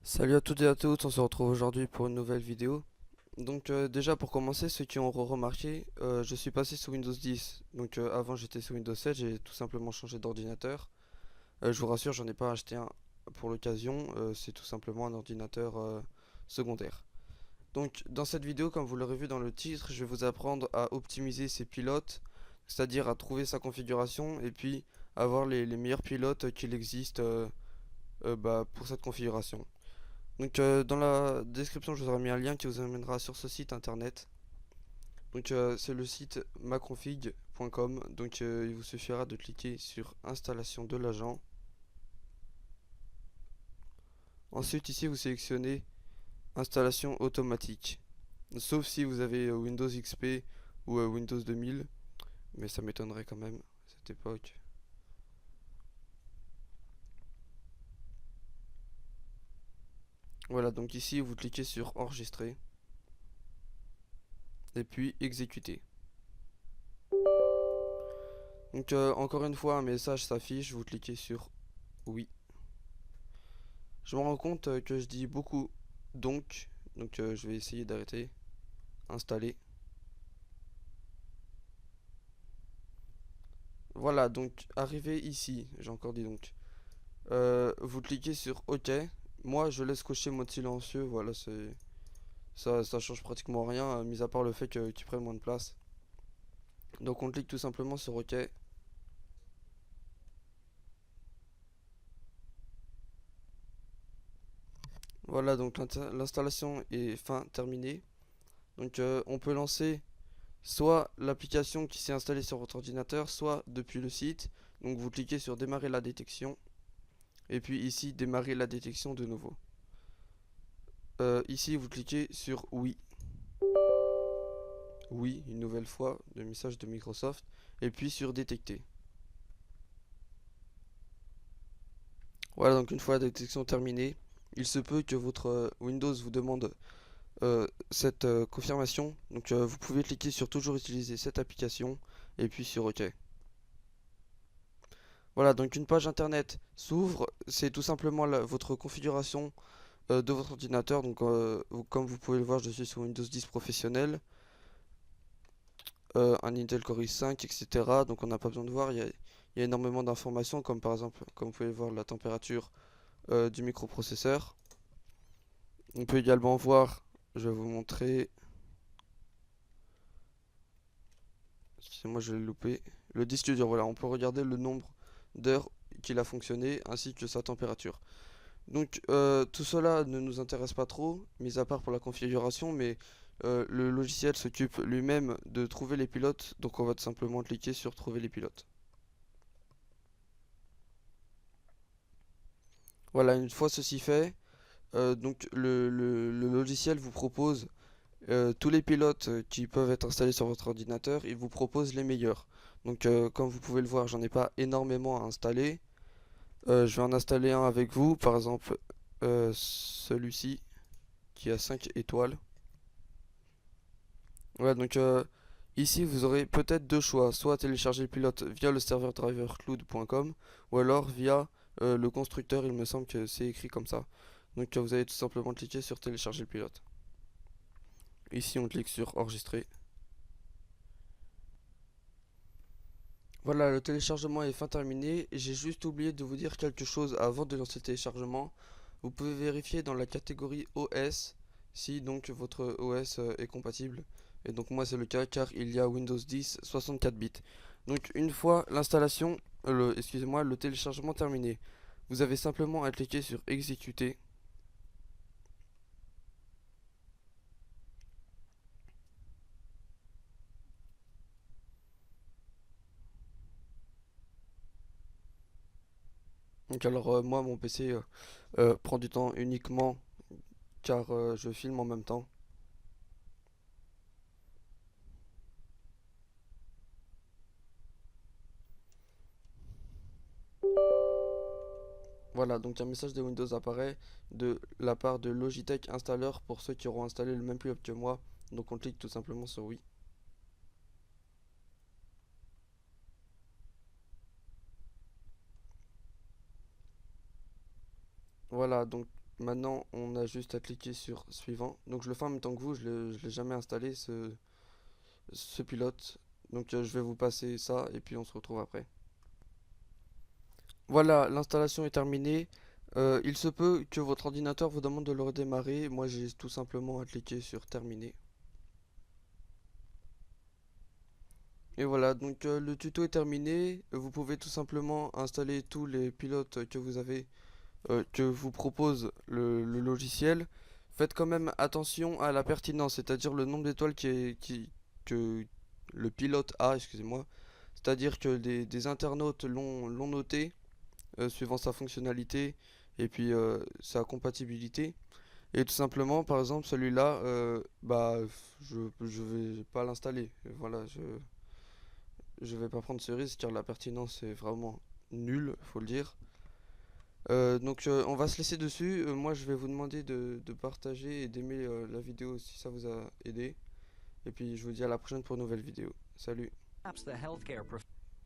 Salut à toutes et à tous, on se retrouve aujourd'hui pour une nouvelle vidéo. Déjà pour commencer, ceux qui ont remarqué, je suis passé sous Windows 10. Avant j'étais sous Windows 7, j'ai tout simplement changé d'ordinateur. Je vous rassure, j'en ai pas acheté un pour l'occasion, c'est tout simplement un ordinateur secondaire. Donc dans cette vidéo, comme vous l'aurez vu dans le titre, je vais vous apprendre à optimiser ses pilotes, c'est-à-dire à trouver sa configuration et puis avoir les meilleurs pilotes qu'il existe pour cette configuration. Dans la description, je vous aurai mis un lien qui vous amènera sur ce site internet. C'est le site maconfig.com. Il vous suffira de cliquer sur installation de l'agent. Ensuite, ici, vous sélectionnez installation automatique. Sauf si vous avez Windows XP ou Windows 2000, mais ça m'étonnerait quand même à cette époque. Voilà, donc ici, vous cliquez sur enregistrer et puis exécuter. Encore une fois, un message s'affiche, vous cliquez sur oui. Je me rends compte que je dis beaucoup je vais essayer d'arrêter, installer. Voilà, donc arrivé ici, j'ai encore dit donc. Vous cliquez sur OK. Moi, je laisse cocher mode silencieux. Voilà, ça change pratiquement rien, mis à part le fait qu'il prenne moins de place. Donc on clique tout simplement sur OK. Voilà, donc l'installation est fin terminée. On peut lancer soit l'application qui s'est installée sur votre ordinateur, soit depuis le site. Donc vous cliquez sur démarrer la détection. Et puis ici, démarrer la détection de nouveau. Ici, vous cliquez sur oui. Oui, une nouvelle fois, le message de Microsoft. Et puis sur détecter. Voilà, donc une fois la détection terminée, il se peut que votre Windows vous demande cette confirmation. Vous pouvez cliquer sur toujours utiliser cette application. Et puis sur OK. Voilà, donc une page internet s'ouvre. C'est tout simplement votre configuration de votre ordinateur. Comme vous pouvez le voir, je suis sur Windows 10 professionnel. Un Intel Core i5, etc. Donc on n'a pas besoin de voir, il y a énormément d'informations, comme par exemple, comme vous pouvez le voir, la température du microprocesseur. On peut également voir, je vais vous montrer, excusez-moi je l'ai loupé, le disque dur, voilà, on peut regarder le nombre d'heures qu'il a fonctionné, ainsi que sa température. Tout cela ne nous intéresse pas trop, mis à part pour la configuration, mais le logiciel s'occupe lui-même de trouver les pilotes, donc on va tout simplement cliquer sur trouver les pilotes. Voilà, une fois ceci fait, le logiciel vous propose tous les pilotes qui peuvent être installés sur votre ordinateur. Il vous propose les meilleurs. Comme vous pouvez le voir, j'en ai pas énormément à installer. Je vais en installer un avec vous, par exemple celui-ci qui a 5 étoiles. Voilà, ici vous aurez peut-être deux choix, soit télécharger le pilote via le serveur drivercloud.com ou alors via le constructeur, il me semble que c'est écrit comme ça. Vous allez tout simplement cliquer sur télécharger le pilote. Ici on clique sur enregistrer. Voilà, le téléchargement est fin terminé. J'ai juste oublié de vous dire quelque chose avant de lancer le téléchargement. Vous pouvez vérifier dans la catégorie OS si donc votre OS est compatible. Et donc moi c'est le cas car il y a Windows 10 64 bits. Donc une fois l'installation, excusez-moi, le téléchargement terminé, vous avez simplement à cliquer sur exécuter. Moi mon PC prend du temps uniquement car je filme en même temps. Voilà, donc un message de Windows apparaît de la part de Logitech Installer pour ceux qui auront installé le même pilote que moi. Donc on clique tout simplement sur oui. Voilà, donc Maintenant, on a juste à cliquer sur suivant. Donc je le fais en même temps que vous, je l'ai jamais installé ce pilote. Donc je vais vous passer ça et puis on se retrouve après. Voilà, l'installation est terminée. Il se peut que votre ordinateur vous demande de le redémarrer. Moi, j'ai tout simplement à cliquer sur terminer. Et voilà, donc le tuto est terminé. Vous pouvez tout simplement installer tous les pilotes que vous avez, que vous propose le logiciel. Faites quand même attention à la pertinence, c'est-à-dire le nombre d'étoiles que le pilote a, excusez-moi. C'est-à-dire que des internautes l'ont noté, suivant sa fonctionnalité et puis sa compatibilité. Et tout simplement, par exemple, celui-là, bah, je vais pas l'installer. Voilà, je vais pas prendre ce risque car la pertinence est vraiment nulle, faut le dire. Donc on va se laisser dessus. Moi je vais vous demander de partager et d'aimer la vidéo si ça vous a aidé. Et puis je vous dis à la prochaine pour une nouvelle vidéo. Salut.